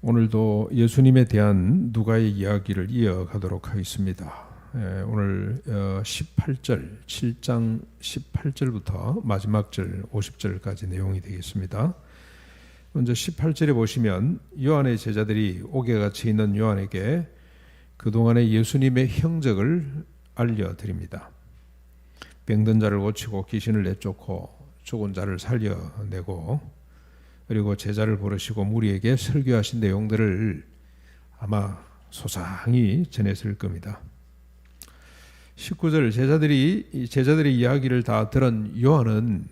오늘도 예수님에 대한 누가의 이야기를 이어가도록 하겠습니다. 오늘 18절, 7장 18절부터 마지막 절 50절까지 내용이 되겠습니다. 먼저 18절에 보시면 요한의 제자들이 옥에같이 있는 요한에게 그동안의 예수님의 행적을 알려드립니다. 병든 자를 고치고 귀신을 내쫓고 죽은 자를 살려내고 그리고 제자를 부르시고 무리에게 설교하신 내용들을 아마 소상히 전했을 겁니다. 19절 제자들의 이야기를 다 들은 요한은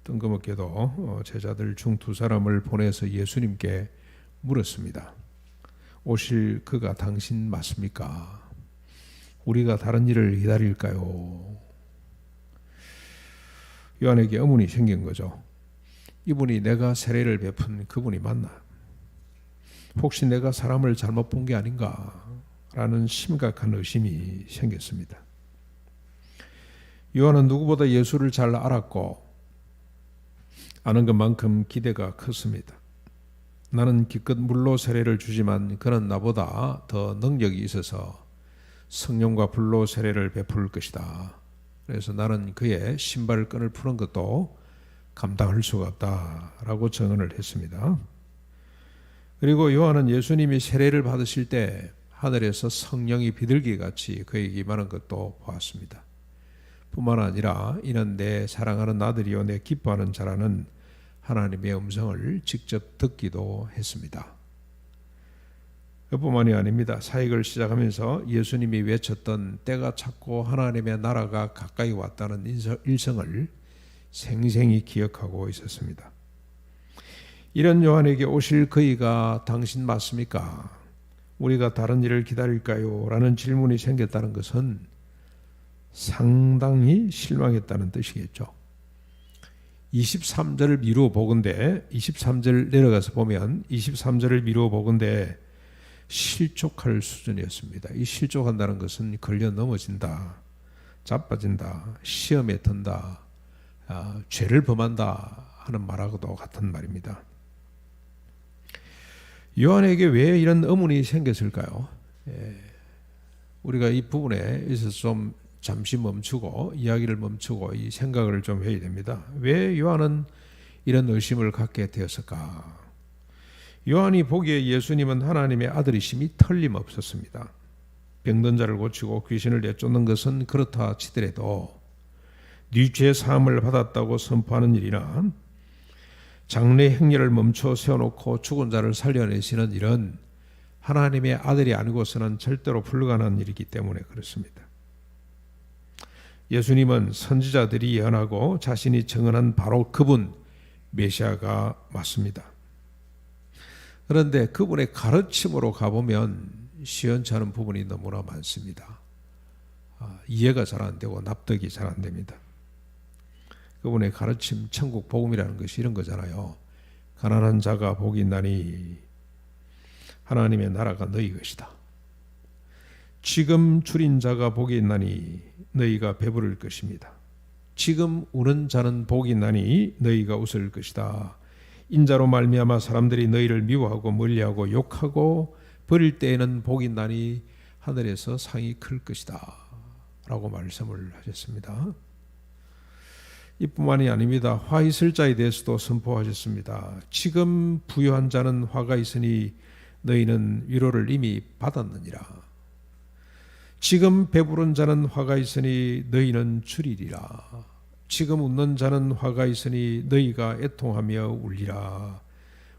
뜬금없게도 제자들 중 두 사람을 보내서 예수님께 물었습니다. 오실 그가 당신 맞습니까? 우리가 다른 일을 기다릴까요? 요한에게 의문이 생긴 거죠. 이분이 내가 세례를 베푼 그분이 맞나? 혹시 내가 사람을 잘못 본 게 아닌가? 라는 심각한 의심이 생겼습니다. 요한은 누구보다 예수를 잘 알았고 아는 것만큼 기대가 컸습니다. 나는 기껏 물로 세례를 주지만 그는 나보다 더 능력이 있어서 성령과 불로 세례를 베풀 것이다. 그래서 나는 그의 신발끈을 푸는 것도 감당할 수가 없다라고 증언을 했습니다. 그리고 요한은 예수님이 세례를 받으실 때 하늘에서 성령이 비둘기같이 그에게 임하는 것도 보았습니다. 뿐만 아니라 이는 내 사랑하는 아들이요 내 기뻐하는 자라는 하나님의 음성을 직접 듣기도 했습니다. 그뿐만이 아닙니다. 사역을 시작하면서 예수님이 외쳤던 때가 찼고 하나님의 나라가 가까이 왔다는 일성을 생생히 기억하고 있었습니다. 이런 요한에게 오실 그이가 당신 맞습니까? 우리가 다른 일을 기다릴까요? 라는 질문이 생겼다는 것은 상당히 실망했다는 뜻이겠죠. 23절을 미루어 보건대 23절 내려가서 보면 23절을 미루어 보건대 실족할 수준이었습니다. 이 실족한다는 것은 걸려 넘어진다, 자빠진다, 시험에 든다, 죄를 범한다 하는 말하고도 같은 말입니다. 요한에게 왜 이런 의문이 생겼을까요? 우리가 이 부분에 있어서 좀 잠시 멈추고 이야기를 멈추고 이 생각을 좀 해야 됩니다. 왜 요한은 이런 의심을 갖게 되었을까? 요한이 보기에 예수님은 하나님의 아들이심이 틀림없었습니다. 병든 자를 고치고 귀신을 내쫓는 것은 그렇다 치더라도 네 죄 사함을 받았다고 선포하는 일이나 장래 행렬을 멈춰 세워놓고 죽은 자를 살려내시는 일은 하나님의 아들이 아니고서는 절대로 불가능한 일이기 때문에 그렇습니다. 예수님은 선지자들이 예언하고 자신이 증언한 바로 그분 메시아가 맞습니다. 그런데 그분의 가르침으로 가보면 시원치 않은 부분이 너무나 많습니다. 이해가 잘 안 되고 납득이 잘 안 됩니다. 그분의 가르침, 천국 복음이라는 것이 이런 거잖아요. 가난한 자가 복이 있나니 하나님의 나라가 너희 것이다. 지금 줄인 자가 복이 있나니 너희가 배부를 것입니다. 지금 우는 자는 복이 있나니 너희가 웃을 것이다. 인자로 말미암아 사람들이 너희를 미워하고 멀리하고 욕하고 버릴 때에는 복이 있나니 하늘에서 상이 클 것이다. 라고 말씀을 하셨습니다. 이뿐만이 아닙니다. 화 있을 자에 대해서도 선포하셨습니다. 지금 부유한 자는 화가 있으니 너희는 위로를 이미 받았느니라. 지금 배부른 자는 화가 있으니 너희는 줄이리라. 지금 웃는 자는 화가 있으니 너희가 애통하며 울리라.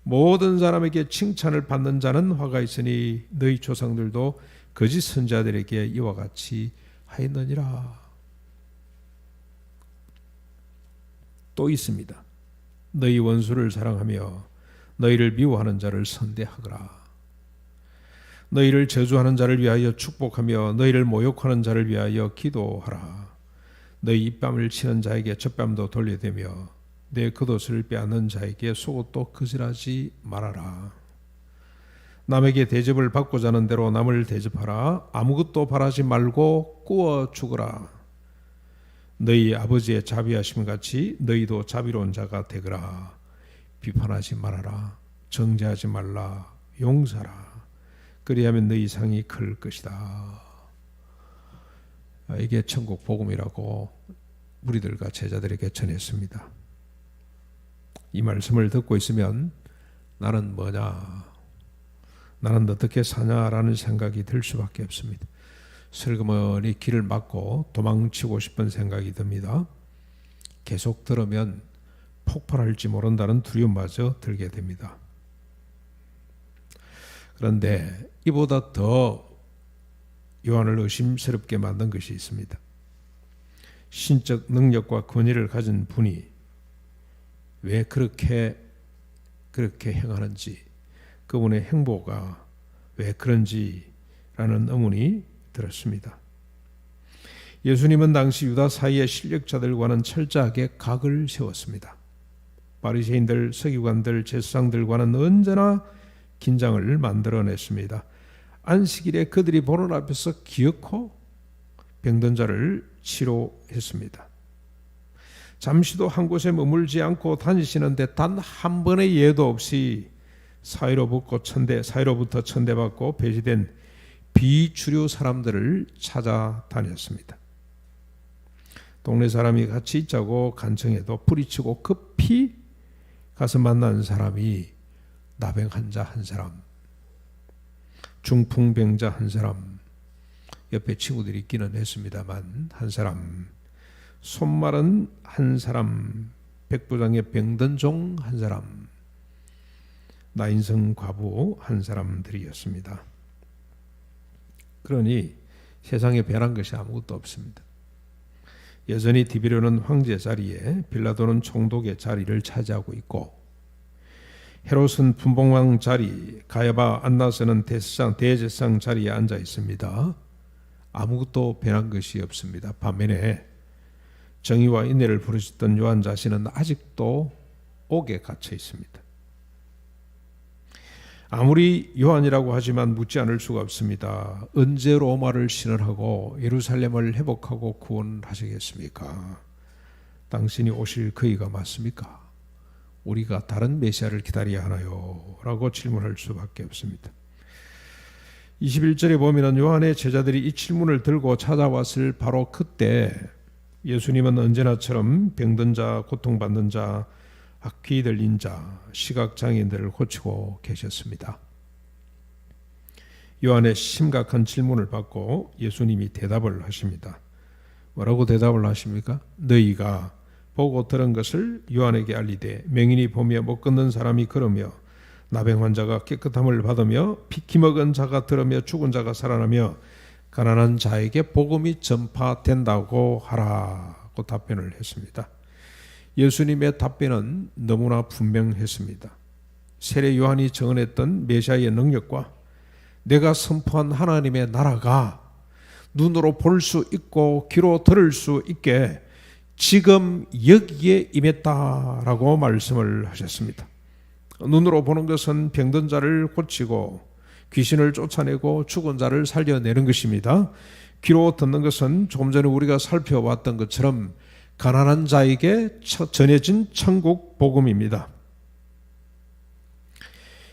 모든 사람에게 칭찬을 받는 자는 화가 있으니 너희 조상들도 거짓 선지자들에게 이와 같이 하였느니라. 또 있습니다. 너희 원수를 사랑하며 너희를 미워하는 자를 선대하거라. 너희를 저주하는 자를 위하여 축복하며 너희를 모욕하는 자를 위하여 기도하라. 너희 입밤을 치는 자에게 젖밤도 돌려대며 내 겉옷을 빼앗는 자에게 속옷도 거절하지 말아라. 남에게 대접을 받고자 하는 대로 남을 대접하라. 아무것도 바라지 말고 꾸어 죽으라. 너희 아버지의 자비하심 같이 너희도 자비로운 자가 되거라. 비판하지 말아라. 정죄하지 말라. 용서하라. 그리하면 너희 상이 클 것이다. 이게 천국 복음이라고 무리들과 제자들에게 전했습니다. 이 말씀을 듣고 있으면 나는 뭐냐, 나는 어떻게 사냐라는 생각이 들 수밖에 없습니다. 슬그머니 길을 막고 도망치고 싶은 생각이 듭니다. 계속 들으면 폭발할지 모른다는 두려움마저 들게 됩니다. 그런데 이보다 더 요한을 의심스럽게 만든 것이 있습니다. 신적 능력과 권위를 가진 분이 왜 그렇게 행하는지, 그분의 행보가 왜 그런지라는 의문이 들었습니다. 예수님은 당시 유다 사이의 실력자들과는 철저하게 각을 세웠습니다. 바리새인들, 서기관들, 제사장들과는 언제나 긴장을 만들어냈습니다. 안식일에 그들이 보는 앞에서 기어코 병든 자를 치료했습니다. 잠시도 한 곳에 머물지 않고 다니시는데 단 한 번의 예도 없이 사이로부터 천대받고 배제된 비주류 사람들을 찾아다녔습니다. 동네 사람이 같이 있자고 간청해도 뿌리치고 급히 가서 만난 사람이 나병 환자 한 사람, 중풍병자 한 사람, 옆에 친구들이 있기는 했습니다만 한 사람, 손마른 한 사람, 백부장의 병든 종 한 사람, 나인성 과부 한 사람들이었습니다. 그러니 세상에 변한 것이 아무것도 없습니다. 여전히 디비료는 황제 자리에, 빌라도는 총독의 자리를 차지하고 있고, 헤롯은 분봉왕 자리, 가야바 안나스는 대제사장 자리에 앉아 있습니다. 아무것도 변한 것이 없습니다. 반면에 정의와 인내를 부르셨던 요한 자신은 아직도 옥에 갇혀 있습니다. 아무리 요한이라고 하지만 묻지 않을 수가 없습니다. 언제 로마를 신을하고 예루살렘을 회복하고 구원하시겠습니까? 당신이 오실 그이가 맞습니까? 우리가 다른 메시아를 기다려야 하나요? 라고 질문할 수밖에 없습니다. 21절에 보면 요한의 제자들이 이 질문을 들고 찾아왔을 바로 그때 예수님은 언제나처럼 병든 자, 고통받는 자, 악귀 들린 자, 시각장애인들을 고치고 계셨습니다. 요한의 심각한 질문을 받고 예수님이 대답을 하십니다. 뭐라고 대답을 하십니까? 너희가 보고 들은 것을 요한에게 알리되 맹인이 보며 못 걷는 사람이 걸으며 나병 환자가 깨끗함을 받으며 피키 먹은 자가 들으며 죽은 자가 살아나며 가난한 자에게 복음이 전파된다고 하라고 답변을 했습니다. 예수님의 답변은 너무나 분명했습니다. 세례 요한이 증언했던 메시아의 능력과 내가 선포한 하나님의 나라가 눈으로 볼 수 있고 귀로 들을 수 있게 지금 여기에 임했다라고 말씀을 하셨습니다. 눈으로 보는 것은 병든 자를 고치고 귀신을 쫓아내고 죽은 자를 살려내는 것입니다. 귀로 듣는 것은 조금 전에 우리가 살펴봤던 것처럼 가난한 자에게 전해진 천국 복음입니다.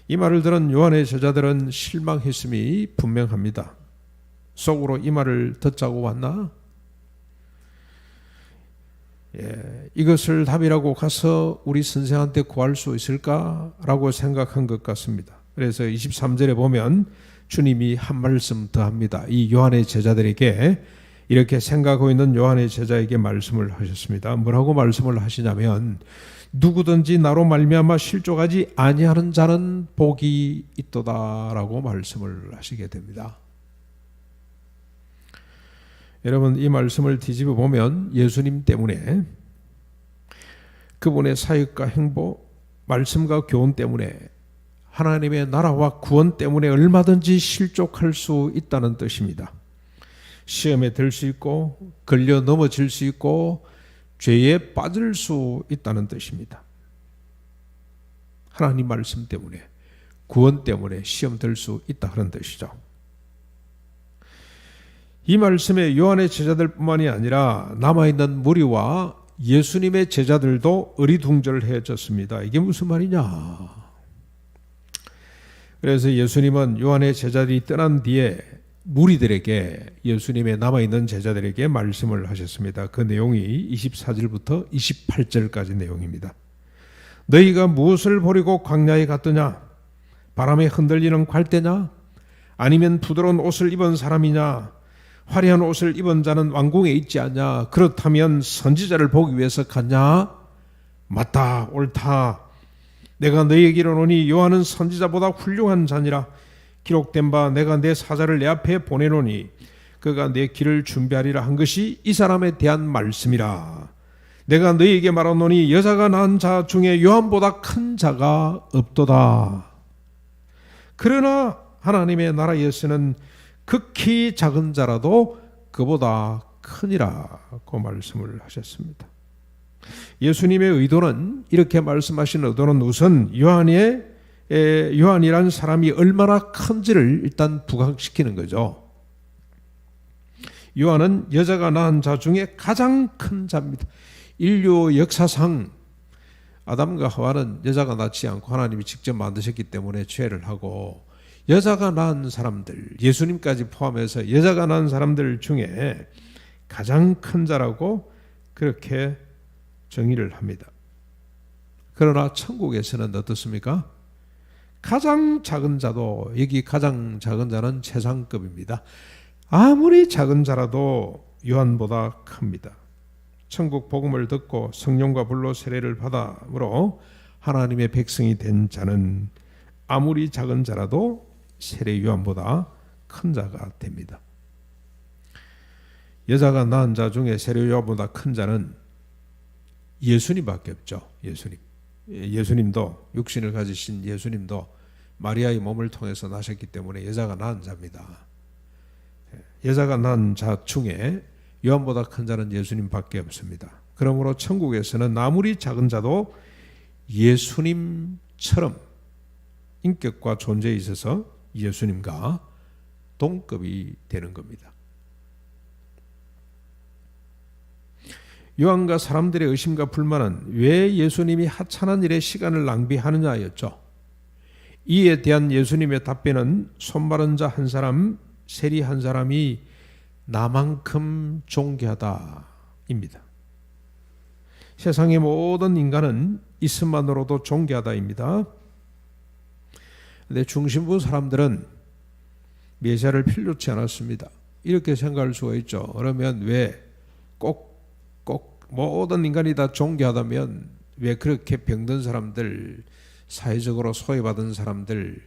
이 말을 들은 요한의 제자들은 실망했음이 분명합니다. 속으로 이 말을 듣자고 왔나? 이것을 답이라고 가서 우리 선생한테 구할 수 있을까라고 생각한 것 같습니다. 그래서 23절에 보면 주님이 한 말씀 더 합니다. 이 요한의 제자들에게 이렇게 생각하고 있는 요한의 제자에게 말씀을 하셨습니다. 뭐라고 말씀을 하시냐면 누구든지 나로 말미암아 실족하지 아니하는 자는 복이 있도다라고 말씀을 하시게 됩니다. 여러분, 이 말씀을 뒤집어 보면 예수님 때문에, 그분의 사역과 행보, 말씀과 교훈 때문에, 하나님의 나라와 구원 때문에 얼마든지 실족할 수 있다는 뜻입니다. 시험에 들 수 있고 걸려 넘어질 수 있고 죄에 빠질 수 있다는 뜻입니다. 하나님 말씀 때문에, 구원 때문에 시험 들 수 있다 그런 뜻이죠. 이 말씀에 요한의 제자들뿐만이 아니라 남아있는 무리와 예수님의 제자들도 어리둥절해졌습니다. 이게 무슨 말이냐? 그래서 예수님은 요한의 제자들이 떠난 뒤에 무리들에게, 예수님의 남아있는 제자들에게 말씀을 하셨습니다. 그 내용이 24절부터 28절까지 내용입니다. 너희가 무엇을 버리고 광야에 갔더냐? 바람에 흔들리는 갈대냐? 아니면 부드러운 옷을 입은 사람이냐? 화려한 옷을 입은 자는 왕궁에 있지 않냐? 그렇다면 선지자를 보기 위해서 갔냐? 맞다, 옳다. 내가 너희에게 이르노니 요한은 선지자보다 훌륭한 자니라. 기록된 바 내가 내 사자를 내 앞에 보내노니 그가 내 길을 준비하리라 한 것이 이 사람에 대한 말씀이라. 내가 너희에게 말하노니 여자가 낳은 자 중에 요한보다 큰 자가 없도다. 그러나 하나님의 나라에서는 극히 작은 자라도 그보다 크니라고 말씀을 하셨습니다. 예수님의 의도는, 이렇게 말씀하신 의도는 우선 요한이란 사람이 얼마나 큰지를 일단 부각시키는 거죠. 요한은 여자가 낳은 자 중에 가장 큰 자입니다. 인류 역사상 아담과 하와는 여자가 낳지 않고 하나님이 직접 만드셨기 때문에 죄를 하고, 여자가 낳은 사람들, 예수님까지 포함해서 여자가 낳은 사람들 중에 가장 큰 자라고 그렇게 정의를 합니다. 그러나 천국에서는 어떻습니까? 가장 작은 자도, 여기 가장 작은 자는 최상급입니다. 아무리 작은 자라도 요한보다 큽니다. 천국 복음을 듣고 성령과 불로 세례를 받아므로 하나님의 백성이 된 자는 아무리 작은 자라도 세례 요한보다 큰 자가 됩니다. 여자가 낳은 자 중에 세례 요한보다 큰 자는 예수님밖에 없죠. 예수님도, 육신을 가지신 예수님도 마리아의 몸을 통해서 나셨기 때문에 여자가 낳은 자입니다. 여자가 낳은 자 중에 요한보다 큰 자는 예수님밖에 없습니다. 그러므로 천국에서는 아무리 작은 자도 예수님처럼 인격과 존재에 있어서 예수님과 동급이 되는 겁니다. 요한과 사람들의 의심과 불만은 왜 예수님이 하찮은 일에 시간을 낭비하느냐였죠. 이에 대한 예수님의 답변은 손마른 자 한 사람, 세리 한 사람이 나만큼 존귀하다입니다. 세상의 모든 인간은 있음만으로도 존귀하다입니다. 그런데 중심부 사람들은 메시아를 필요치 않았습니다. 이렇게 생각할 수가 있죠. 그러면 왜 꼭 모든 인간이 다 존귀하다면 왜 그렇게 병든 사람들, 사회적으로 소외받은 사람들,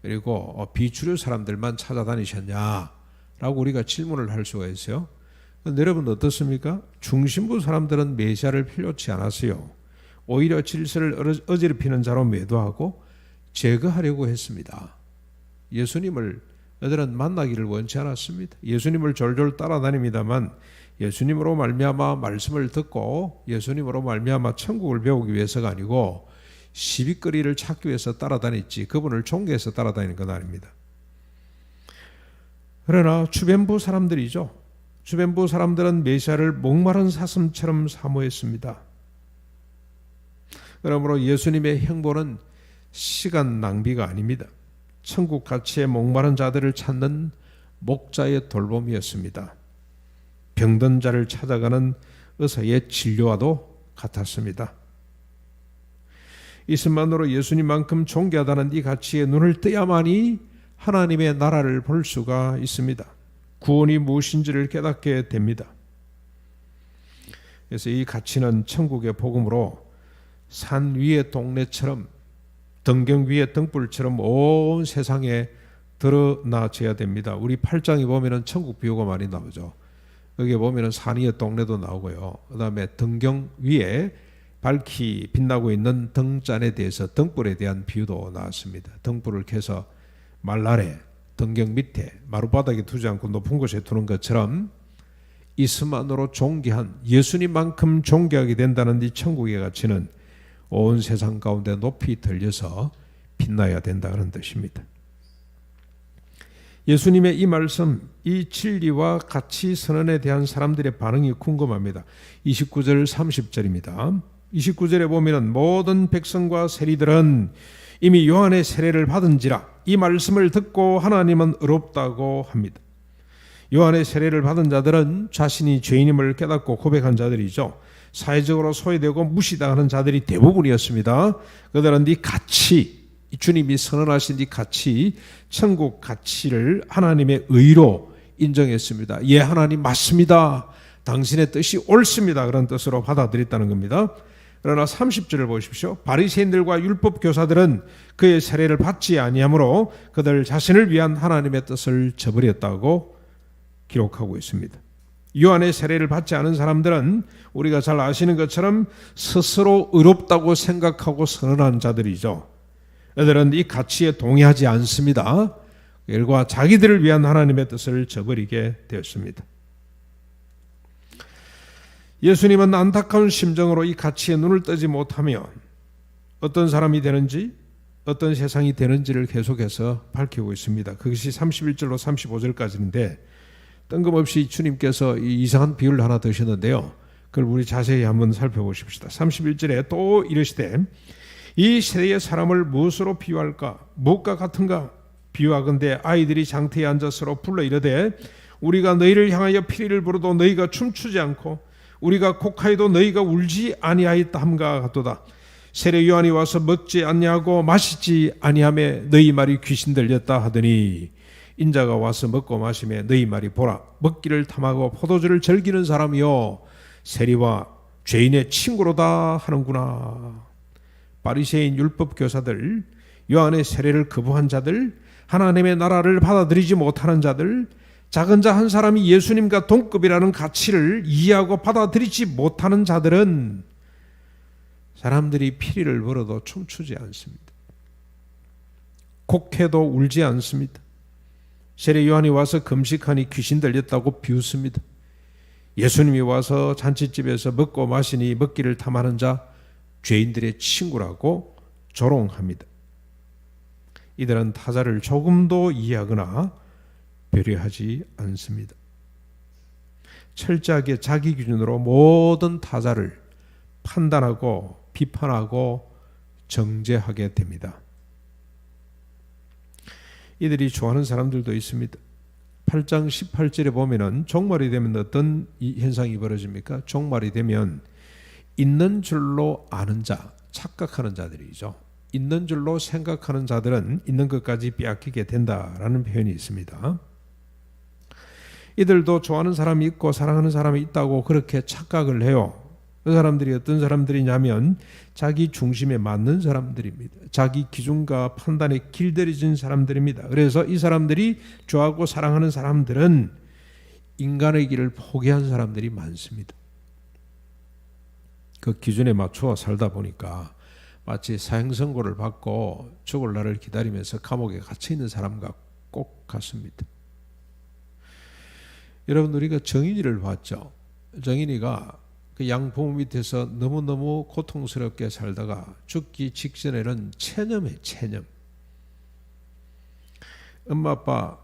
그리고 비주류 사람들만 찾아다니셨냐라고 우리가 질문을 할 수가 있어요. 그런데 여러분 어떻습니까? 중심부 사람들은 메시아를 필요치 않았어요. 오히려 질서를 어지럽히는 자로 매도하고 제거하려고 했습니다. 예수님을 그들은 만나기를 원치 않았습니다. 예수님을 졸졸 따라다닙니다만 예수님으로 말미암아 말씀을 듣고 예수님으로 말미암아 천국을 배우기 위해서가 아니고 시비거리를 찾기 위해서 따라다녔지, 그분을 존경해서 따라다니는 건 아닙니다. 그러나 주변부 사람들이죠. 주변부 사람들은 메시아를 목마른 사슴처럼 사모했습니다. 그러므로 예수님의 행보는 시간 낭비가 아닙니다. 천국 가치에 목마른 자들을 찾는 목자의 돌봄이었습니다. 병든 자를 찾아가는 의사의 진료와도 같았습니다. 이것만으로 예수님만큼 존귀하다는 이 가치에 눈을 떠야만이 하나님의 나라를 볼 수가 있습니다. 구원이 무엇인지를 깨닫게 됩니다. 그래서 이 가치는 천국의 복음으로 산 위의 동네처럼, 등경 위의 등불처럼 온 세상에 드러나져야 됩니다. 우리 8장에 보면은 천국 비유가 많이 나오죠. 여기 보면은 산 위의 동네도 나오고요. 그 다음에 등경 위에 밝히 빛나고 있는 등잔에 대해서, 등불에 대한 비유도 나왔습니다. 등불을 켜서 말 아래, 등경 밑에 마룻바닥에 두지 않고 높은 곳에 두는 것처럼 있음만으로 존귀한, 예수님만큼 존귀하게 된다는 이 천국의 가치는 온 세상 가운데 높이 들려서 빛나야 된다는 뜻입니다. 예수님의 이 말씀, 이 진리와 가치 선언에 대한 사람들의 반응이 궁금합니다. 29절 30절입니다. 29절에 보면은 모든 백성과 세리들은 이미 요한의 세례를 받은지라 이 말씀을 듣고 하나님은 의롭다고 합니다. 요한의 세례를 받은 자들은 자신이 죄인임을 깨닫고 고백한 자들이죠. 사회적으로 소외되고 무시당하는 자들이 대부분이었습니다. 그들은 이 가치, 주님이 선언하신 이 가치, 천국 가치를 하나님의 의로 인정했습니다. 예, 하나님 맞습니다. 당신의 뜻이 옳습니다. 그런 뜻으로 받아들였다는 겁니다. 그러나 30절을 보십시오. 바리새인들과 율법 교사들은 그의 세례를 받지 아니하므로 그들 자신을 위한 하나님의 뜻을 저버렸다고 기록하고 있습니다. 요한의 세례를 받지 않은 사람들은 우리가 잘 아시는 것처럼 스스로 의롭다고 생각하고 선언한 자들이죠. 그들은 이 가치에 동의하지 않습니다. 결과 자기들을 위한 하나님의 뜻을 저버리게 되었습니다. 예수님은 안타까운 심정으로 이 가치에 눈을 뜨지 못하면 어떤 사람이 되는지, 어떤 세상이 되는지를 계속해서 밝히고 있습니다. 그것이 31절로 35절까지인데 뜬금없이 주님께서 이 이상한 비유를 하나 드셨는데요. 그걸 우리 자세히 한번 살펴보십시다. 31절에 또 이르시되 이 세대의 사람을 무엇으로 비유할까? 무엇과 같은가? 비유하건대 아이들이 장터에 앉아 서로 불러 이르되 우리가 너희를 향하여 피리를 부르도 너희가 춤추지 않고 우리가 곡하여도 너희가 울지 아니하였다 함과 같도다. 세례 요한이 와서 먹지 아니하고 마시지 아니하며 너희 말이 귀신 들렸다 하더니 인자가 와서 먹고 마시며 너희 말이 보라 먹기를 탐하고 포도주를 즐기는 사람이요 세리와 죄인의 친구로다 하는구나. 바리새인 율법 교사들, 요한의 세례를 거부한 자들, 하나님의 나라를 받아들이지 못하는 자들, 작은 자 한 사람이 예수님과 동급이라는 가치를 이해하고 받아들이지 못하는 자들은 사람들이 피리를 불어도 춤추지 않습니다. 곡해도 울지 않습니다. 세례 요한이 와서 금식하니 귀신 들렸다고 비웃습니다. 예수님이 와서 잔치집에서 먹고 마시니 먹기를 탐하는 자 죄인들의 친구라고 조롱합니다. 이들은 타자를 조금도 이해하거나 배려하지 않습니다. 철저하게 자기 기준으로 모든 타자를 판단하고 비판하고 정죄하게 됩니다. 이들이 좋아하는 사람들도 있습니다. 8장 18절에 보면은 종말이 되면 어떤 현상이 벌어집니까? 종말이 되면 있는 줄로 아는 자, 착각하는 자들이죠. 있는 줄로 생각하는 자들은 있는 것까지 빼앗기게 된다라는 표현이 있습니다. 이들도 좋아하는 사람이 있고 사랑하는 사람이 있다고 그렇게 착각을 해요. 그 사람들이 어떤 사람들이냐면 자기 중심에 맞는 사람들입니다. 자기 기준과 판단에 길들여진 사람들입니다. 그래서 이 사람들이 좋아하고 사랑하는 사람들은 인간의 길을 포기한 사람들이 많습니다. 그 기준에 맞춰 살다 보니까 마치 사형 선고를 받고 죽을 날을 기다리면서 감옥에 갇혀 있는 사람과 꼭 같습니다. 여러분, 우리가 정인이를 봤죠. 정인이가 그 양부모 밑에서 너무너무 고통스럽게 살다가 죽기 직전에는 체념해, 체념. 엄마 아빠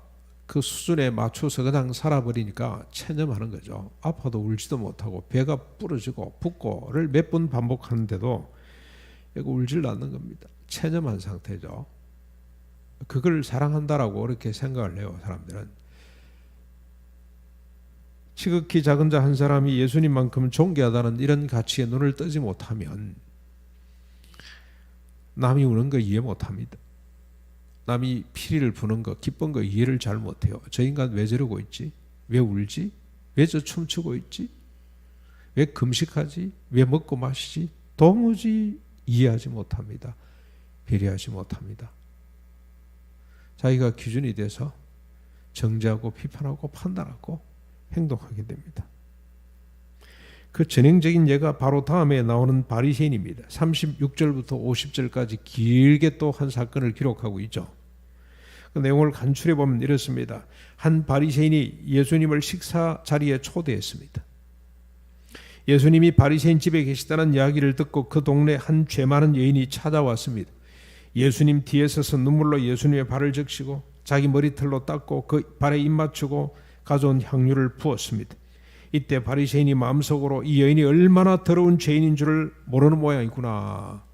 그 수준에 맞춰서 그냥 살아버리니까 체념하는 거죠. 아파도 울지도 못하고 배가 부러지고 붓고를 몇 번 반복하는데도 이거 울질 않는 겁니다. 체념한 상태죠. 그걸 사랑한다라고 그렇게 생각을 해요, 사람들은. 지극히 작은 자 한 사람이 예수님만큼 존귀하다는 이런 가치에 눈을 뜨지 못하면 남이 우는 거 이해 못합니다. 남이 피리를 부는 거, 기쁜 거 이해를 잘 못해요. 저 인간 왜 저러고 있지? 왜 울지? 왜 저 춤추고 있지? 왜 금식하지? 왜 먹고 마시지? 도무지 이해하지 못합니다. 배려하지 못합니다. 자기가 기준이 돼서 정죄하고 비판하고 판단하고 행동하게 됩니다. 그 전형적인 예가 바로 다음에 나오는 바리새인입니다. 36절부터 50절까지 길게 또 한 사건을 기록하고 있죠. 그 내용을 간추려 보면 이렇습니다. 한 바리새인이 예수님을 식사 자리에 초대했습니다. 예수님이 바리새인 집에 계시다는 이야기를 듣고 그 동네 한 죄 많은 여인이 찾아왔습니다. 예수님 뒤에 서서 눈물로 예수님의 발을 적시고 자기 머리털로 닦고 그 발에 입 맞추고 가져온 향유를 부었습니다. 이때 바리새인이 마음속으로 이 여인이 얼마나 더러운 죄인인 줄을 모르는 모양이구나.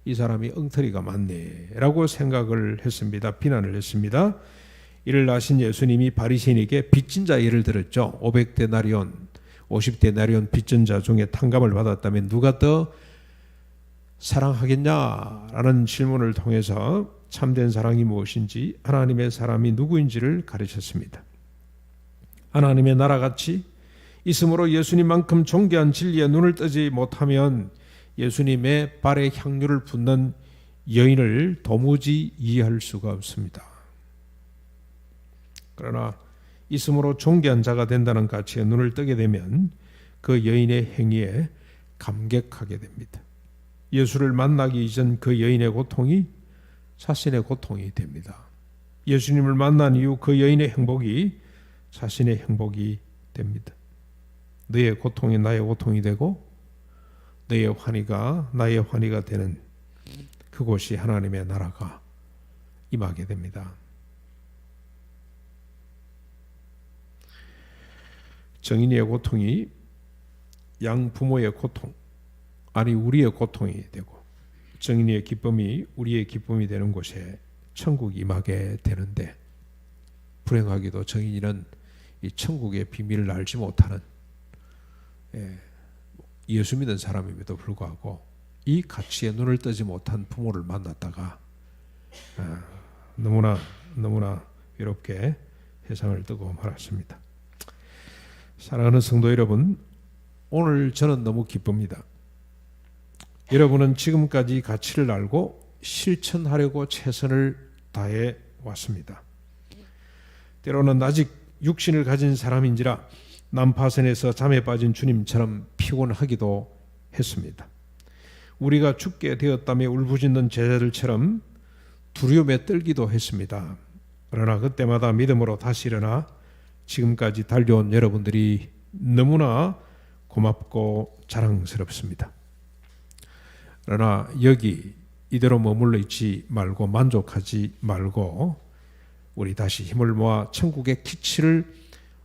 이 사람이 엉터리가 많네 라고 생각을 했습니다. 비난을 했습니다. 이를 아신 예수님이 바리새인에게 빚진 자 예를 들었죠. 500데나리온, 50데나리온 빚진 자 중에 탕감을 받았다면 누가 더 사랑하겠냐라는 질문을 통해서 참된 사랑이 무엇인지, 하나님의 사람이 누구인지를 가르쳤습니다. 하나님의 나라같이 있으므로 예수님만큼 존귀한 진리에 눈을 뜨지 못하면 예수님의 발에 향유를 붓는 여인을 도무지 이해할 수가 없습니다. 그러나 있으므로 존귀한 자가 된다는 가치에 눈을 뜨게 되면 그 여인의 행위에 감격하게 됩니다. 예수를 만나기 이전 그 여인의 고통이 자신의 고통이 됩니다. 예수님을 만난 이후 그 여인의 행복이 자신의 행복이 됩니다. 너의 고통이 나의 고통이 되고 너의 환희가 나의 환희가 되는 그곳이 하나님의 나라가 임하게 됩니다. 정인이의 고통이 양 부모의 고통, 아니 우리의 고통이 되고 정인이의 기쁨이 우리의 기쁨이 되는 곳에 천국이 임하게 되는데, 불행하게도 정인이는 이 천국의 비밀을 알지 못하는 예수 믿는 사람임에도 불구하고 이 가치에 눈을 뜨지 못한 부모를 만났다가 너무나 외롭게 세상을 뜨고 말았습니다. 사랑하는 성도 여러분, 오늘 저는 너무 기쁩니다. 여러분은 지금까지 가치를 알고 실천하려고 최선을 다해 왔습니다. 때로는 아직 육신을 가진 사람인지라 난파선에서 잠에 빠진 주님처럼 피곤하기도 했습니다. 우리가 죽게 되었다며 울부짖는 제자들처럼 두려움에 떨기도 했습니다. 그러나 그때마다 믿음으로 다시 일어나 지금까지 달려온 여러분들이 너무나 고맙고 자랑스럽습니다. 그러나 여기 이대로 머물러 있지 말고 만족하지 말고 우리 다시 힘을 모아 천국의 기치를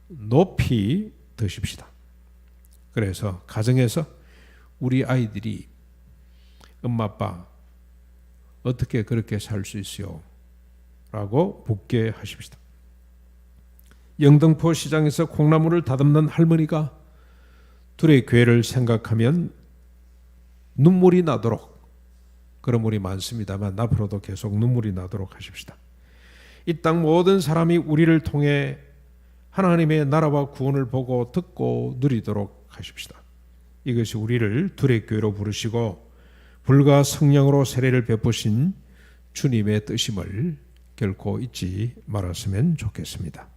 높이 드십시다. 그래서 가정에서 우리 아이들이 엄마 아빠 어떻게 그렇게 살 수 있어요? 라고 묻게 하십시다. 영등포 시장에서 콩나물을 다듬는 할머니가 둘의 교회를 생각하면 눈물이 나도록, 그런 물이 많습니다만 앞으로도 계속 눈물이 나도록 하십시다. 이 땅 모든 사람이 우리를 통해 하나님의 나라와 구원을 보고 듣고 누리도록 하십시다. 이것이 우리를 둘의 교회로 부르시고 불과 성령으로 세례를 베푸신 주님의 뜻임을 결코 잊지 말았으면 좋겠습니다.